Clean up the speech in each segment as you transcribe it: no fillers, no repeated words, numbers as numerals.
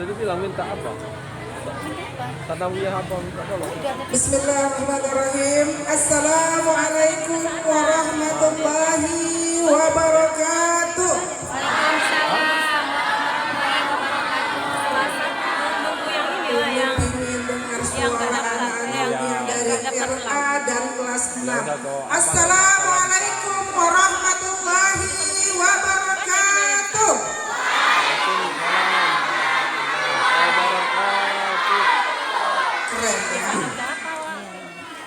Tadi bilang minta apa? Tanawiyah apa? Minta tolong. Bismillahirrahmanirrahim. Assalamualaikum warahmatullahi wabarakatuh. Ingin dengar suara anak-anak yang dari RA dan kelas 6. Assalamualaikum warahmatullahi wabarakatuh. Keren ya.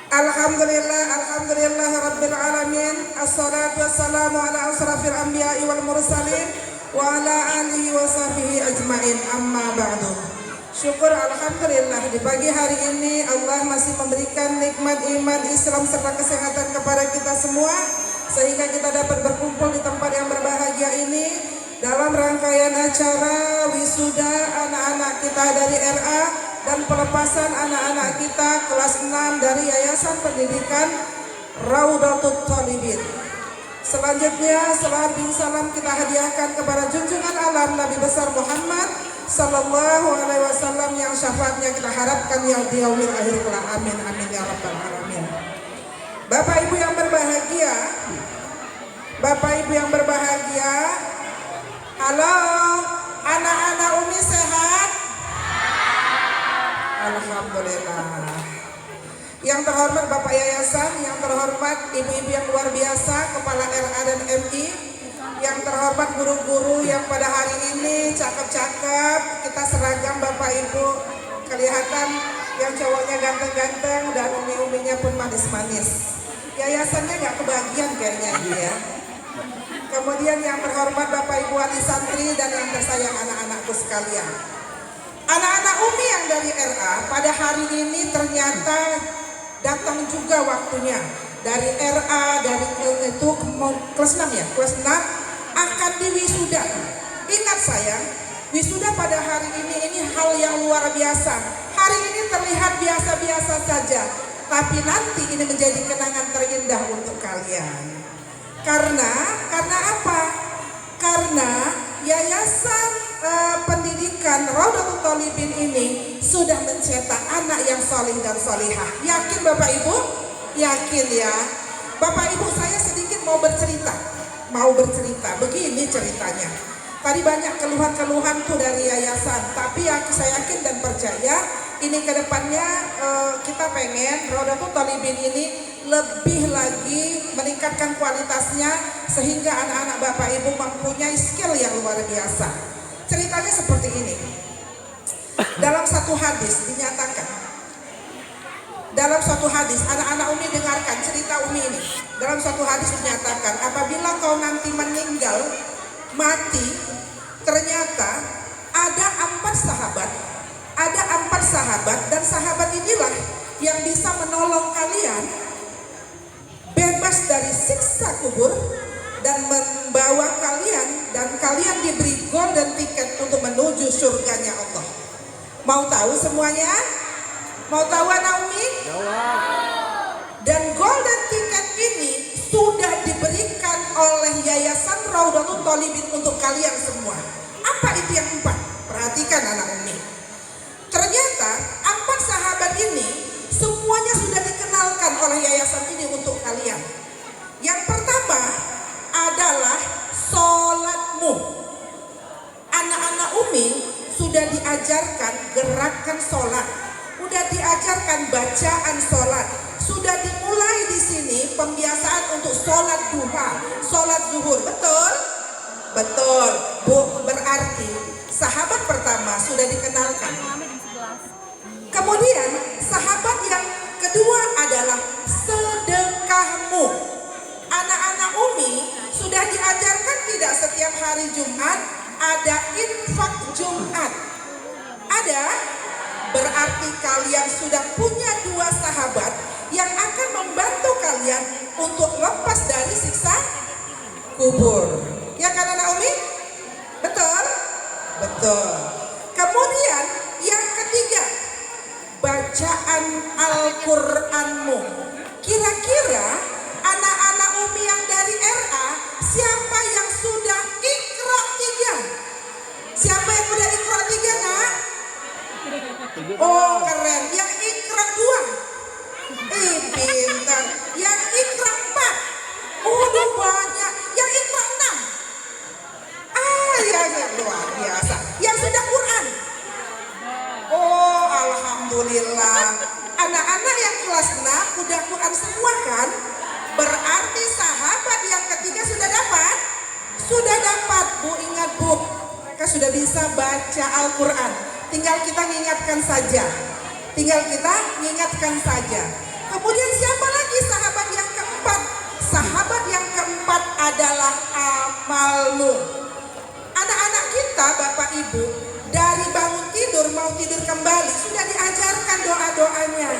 Alhamdulillah rabbil alamin. Assalatu wassalamu ala asrafil anbiya'i wal mursalin wa ala alihi wa sahbihi ajmain. Amma ba'du. Syukur alhamdulillah di pagi hari ini Allah masih memberikan nikmat iman, Islam serta kesehatan kepada kita semua sehingga kita dapat berkumpul di tempat yang berbahagia ini dalam rangkaian acara wisuda anak-anak kita dari RA dan pelepasan anak-anak kita kelas 6 dari Yayasan Pendidikan Raudhatut Thalibin. Selanjutnya salam bin salam kita hadiahkan kepada junjungan alam Nabi besar Muhammad Sallallahu alaihi wasallam yang syafaatnya kita harapkan yang di yaumil akhir kelak. Amin amin ya rabbal alamin. Bapak Ibu yang berbahagia, Bapak Ibu yang berbahagia, halo, anak-anak Umi sehat? Alhamdulillah. Yang terhormat Bapak Yayasan, yang terhormat ibu-ibu yang luar biasa, Kepala RA dan MI, yang terhormat guru-guru yang pada hari ini cakep-cakep, kita seragam Bapak Ibu, kelihatan yang cowoknya ganteng-ganteng dan umi-uminya pun manis-manis. Yayasannya gak kebagian kayaknya ini ya. Kemudian yang terhormat Bapak Ibu wali santri dan yang tersayang anak-anakku sekalian. Anak-anak umi yang dari RA pada hari ini ternyata datang juga waktunya. Dari RA, dari itu kelas 6 ya, kelas 6 akan diwisuda. Ingat sayang, wisuda pada hari ini hal yang luar biasa. Hari ini terlihat biasa-biasa saja, tapi nanti ini menjadi kenangan terindah untuk kalian. Karena apa? Karena Yayasan Pendidikan Raudhatut Thalibin ini sudah mencetak anak yang salih dan salihah. Yakin Bapak Ibu? Yakin ya. Bapak Ibu, saya sedikit mau bercerita. Begini ceritanya. Tadi banyak keluhan-keluhan tuh dari yayasan, tapi saya yakin dan percaya ini kedepannya kita pengen Raudhatut Thalibin ini lebih lagi meningkatkan kualitasnya sehingga anak-anak Bapak Ibu mempunyai skill yang luar biasa. Ceritanya seperti ini. Dalam satu hadis dinyatakan, dalam suatu hadis, anak-anak Umi dengarkan cerita Umi ini. Dalam suatu hadis dinyatakan, apabila kau nanti meninggal, mati, ternyata ada 4 sahabat, dan sahabat inilah yang bisa menolong kalian bebas dari siksa kubur dan membawa kalian, dan kalian diberi golden ticket untuk menuju surganya Allah. Mau tahu semuanya? Mau tahu anak Umi? Dan golden ticket ini sudah diberikan oleh Yayasan Raudhatut Thalibin untuk kalian semua. Apa itu yang 4? Perhatikan anak Umi. Ternyata 4 sahabat ini semuanya sudah dikenalkan oleh yayasan ini untuk kalian. Yang pertama adalah sholatmu. Anak-anak Umi sudah diajarkan gerakan sholat, sudah diajarkan bacaan sholat, sudah dimulai di sini pembiasaan untuk sholat duha, sholat zuhur. Betul? Betul. Bu, berarti sahabat pertama sudah dikenalkan. Kemudian sahabat yang kedua adalah sedekahmu. Anak-anak Umi sudah diajarkan tidak setiap hari Jumat ada infak Jumat. Ada? Berarti kalian sudah punya 2 sahabat yang akan membantu kalian untuk lepas dari siksa kubur. Ya kan anak Umi? Betul? Betul. Kemudian yang ketiga, bacaan Al-Qur'anmu. Kira-kira anak-anak Umi yang dari RA, siapa yang sudah Iqra 3? Siapa yang sudah Iqra 3 nak? baca Al-Quran. Tinggal kita mengingatkan saja. Kemudian siapa lagi sahabat yang keempat? Sahabat yang keempat adalah amalmu. Anak-anak kita, Bapak Ibu, dari bangun tidur mau tidur kembali sudah diajarkan doa-doanya.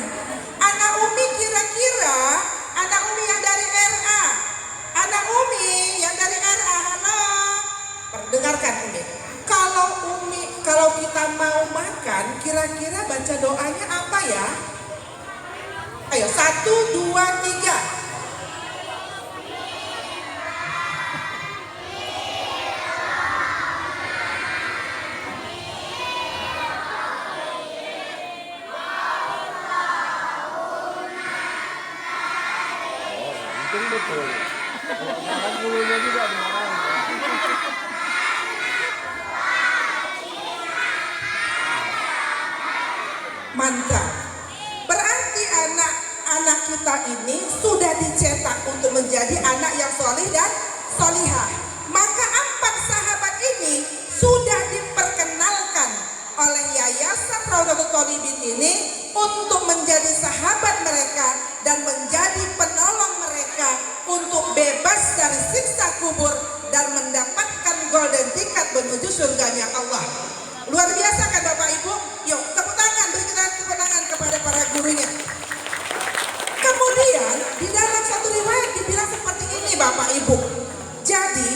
Anak Umi kira-kira, anak Umi yang dari RA, halo, dengarkan Umi. Kalau kita mau makan, kira-kira baca doanya apa ya? Ayo, 1, 2, 3. Mungkin betul. Kalau gurunya juga dimarahin. Mantap. Berarti anak-anak kita ini sudah dicetak untuk menjadi anak yang soleh dan solihah. Maka 4 sahabat ini sudah diperkenalkan oleh Yayasan Raudatul Thalibin ini untuk menjadi sahabat mereka dan menjadi penolong mereka untuk bebas dari siksa kubur dan mendapatkan golden ticket menuju surganya Allah. Luar biasa kan Bapak Ibu? Yuk tepuk tangan, berikan tepuk tangan kepada para gurunya. Kemudian di dalam satu riwayat dibilang seperti ini Bapak Ibu. Jadi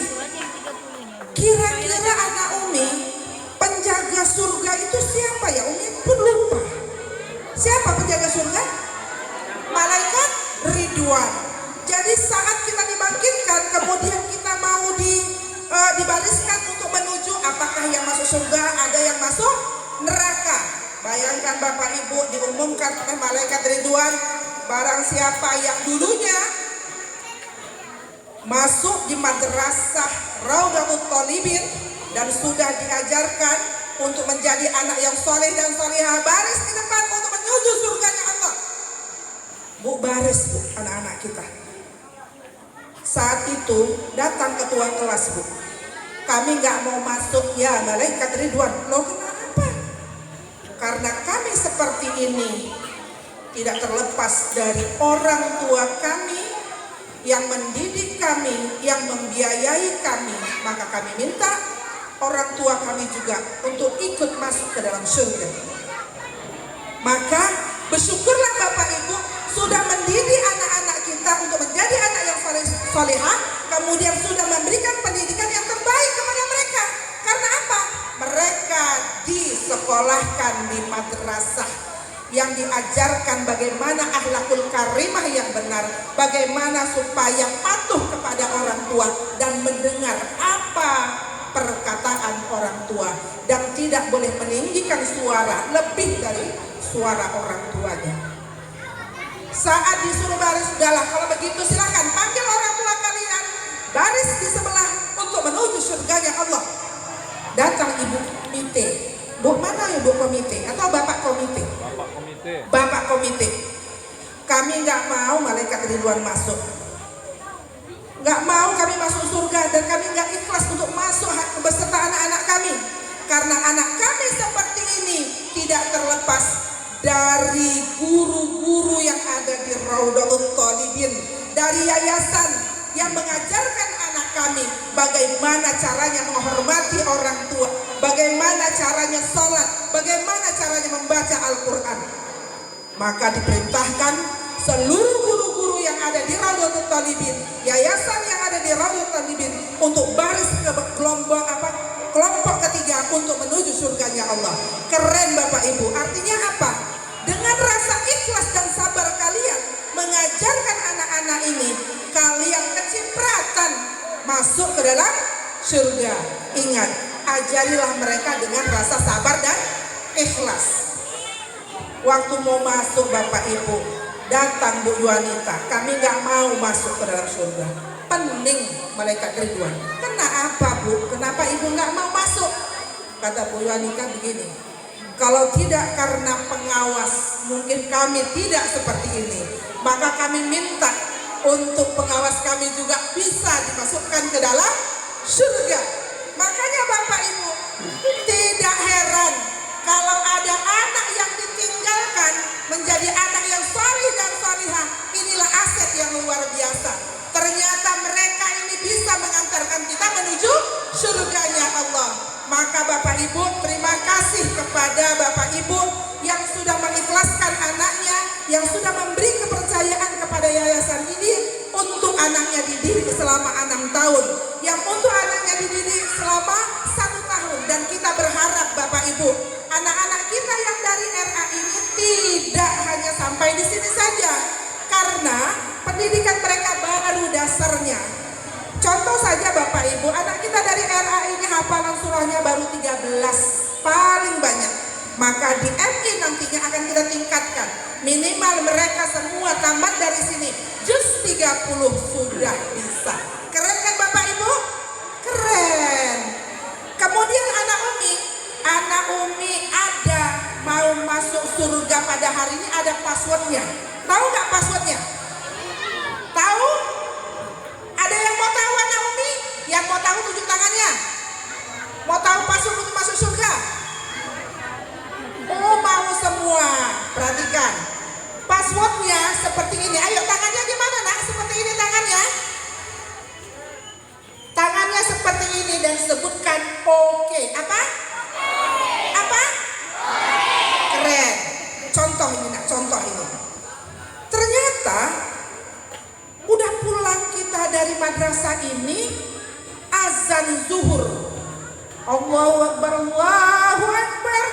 kira-kira anak Umi penjaga surga itu siapa ya? Umi pun lupa. Siapa penjaga surga? Malaikat Ridwan. Jadi saat kita dibangkitkan, kemudian kita mau dibariskan untuk menuju apakah yang masuk surga, ada yang masuk neraka. Bayangkan Bapak Ibu, diumumkan oleh Malaikat Ridwan, barang siapa yang dulunya masuk di madrasah Raudatul Thalibin dan sudah diajarkan untuk menjadi anak yang soleh dan solehah, baris di depan untuk menuju surganya Allah. Bu, baris Bu, anak-anak kita. Saat itu datang ketua kelas Bu. Kami nggak mau masuk ya Malaikat Ridwan. Loh kenapa? Karena kami seperti ini tidak terlepas dari orang tua kami yang mendidik kami, yang membiayai kami. Maka kami minta orang tua kami juga untuk ikut masuk ke dalam surga. Maka bersyukurlah Bapak Ibu sudah mendidik anak-anak kita untuk menjadi anak yang solehah, kemudian sudah memberikan pendidikan yang terbaik kepada mereka. Karena apa? Mereka disekolahkan di madrasah yang diajarkan bagaimana akhlakul karimah yang benar, bagaimana supaya patuh kepada orang tua dan mendengar apa perkataan orang tua dan tidak boleh meninggikan suara lebih dari suara orang tuanya. Saat disuruh baris, sudahlah kalau begitu silahkan panggil orang tua kalian baris di sebelah untuk menuju surganya Allah. Datang Ibu Komite. Bu, mana Ibu Komite atau Bapak Komite? Bapak Komite. Kami nggak mau Malaikat Ridwan masuk. Nggak mau kami masuk surga dan kami nggak ikhlas untuk masuk beserta anak-anak kami. Karena anak kami seperti ini tidak terlepas dari guru-guru yang ada di Raudatul Thalibin, dari yayasan yang mengajarkan anak kami bagaimana caranya menghormati orang tua, bagaimana caranya sholat, bagaimana caranya membaca Al-Quran. Maka diperintahkan seluruh guru-guru yang ada di Raudatul Thalibin, yayasan yang ada di Raudatul Thalibin untuk baris ke kelompok ketiga untuk menuju surganya Allah. Keren Bapak Ibu, artinya apa? Dengan rasa ikhlas dan sabar kalian mengajarkan anak-anak ini, kalian kecipratan masuk ke dalam surga. Ingat, ajarilah mereka dengan rasa sabar dan ikhlas. Waktu mau masuk Bapak Ibu, datang Bu Yuanita, kami nggak mau masuk ke dalam surga. Pening Malaikat Ridwan. Kenapa Bu? Kenapa Ibu nggak mau masuk? Kata Bu Yuanita begini, kalau tidak karena pengawas, mungkin kami tidak seperti ini. Maka kami minta untuk pengawas kami juga bisa dimasukkan ke dalam surga. Makanya Bapak Ibu, tidak biasa. Ternyata mereka ini bisa mengantarkan kita menuju surganya Allah. Maka Bapak Ibu, terima kasih kepada Bapak Ibu yang sudah mengikhlaskan anaknya, yang sudah memberi kepercayaan kepada yayasan ini untuk anaknya dididik selama 6 tahun, yang untuk anaknya dididik selama 1 tahun. Dan kita berharap Bapak Ibu, anak-anak kita yang dari RA ini tidak hanya sampai di sini saja, karena pendidikan mereka baru dasarnya. Contoh saja Bapak Ibu, anak kita dari RA ini hafalan surahnya baru 13 paling banyak. Maka di MI nantinya akan kita tingkatkan, minimal mereka semua tamat dari sini juz 30 sudah bisa. Keren kan Bapak Ibu? Keren. Kemudian anak Umi ada mau masuk surga pada hari ini, ada passwordnya. Tahu nggak passwordnya? Tahu? Ada yang mau tahu anak Umi? Yang mau tahu tunjuk tangannya. Mau tahu password untuk masuk surga? Oh, mau semua. Perhatikan. Passwordnya seperti ini. Ayo tangannya gimana nak? Seperti ini tangannya. Tangannya seperti ini dan sebutkan oke. Apa? Apa? Keren. Contoh ini nak, contoh ini. Ternyata udah pulang kita dari madrasah ini, azan zuhur. Allahu Akbar, Allahu Akbar.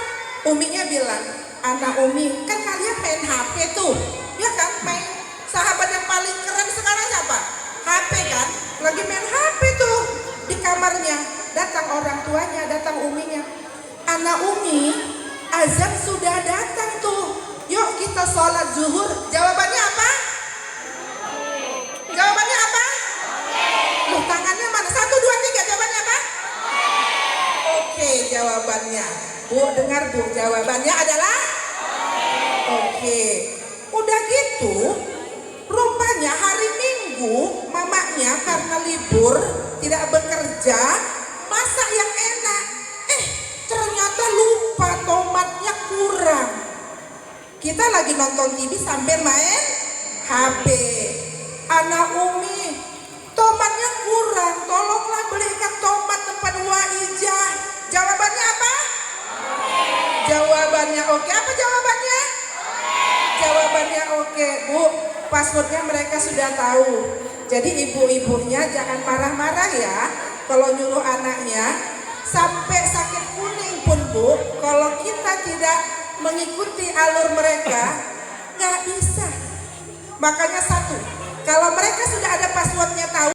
Uminya bilang, anak Umi, kan kalian main HP tuh, ya kan? Main sahabat yang paling keren sekarang siapa? HP kan? Lagi main HP tuh di kamarnya. Datang orang tuanya, datang Uminya. Anak Umi, azan sudah datang tuh. Yuk kita sholat zuhur. Jawabannya apa? Jawabannya apa? Loh, tangannya mana? 1, 2, 3. Jawabannya apa? Oke, jawabannya. Bu, dengar Bu, jawabannya adalah oke. Udah gitu, rupanya hari Minggu mamanya karena libur tidak bekerja, masak yang enak. Ternyata lupa tomatnya kurang. Kita lagi nonton TV sambil main HP. Anak Umi, tomatnya kurang, tolonglah belikan tomat tempat Waijah. Jawabannya apa? Jawabannya oke. Apa jawabannya? Jawabannya oke. Bu, passwordnya mereka sudah tahu. Jadi ibu-ibunya jangan marah-marah ya kalau nyuruh anaknya. Sampai sakit kuning pun Bu, kalau kita tidak mengikuti alur mereka nggak bisa. Makanya satu, kalau mereka sudah ada passwordnya tahu,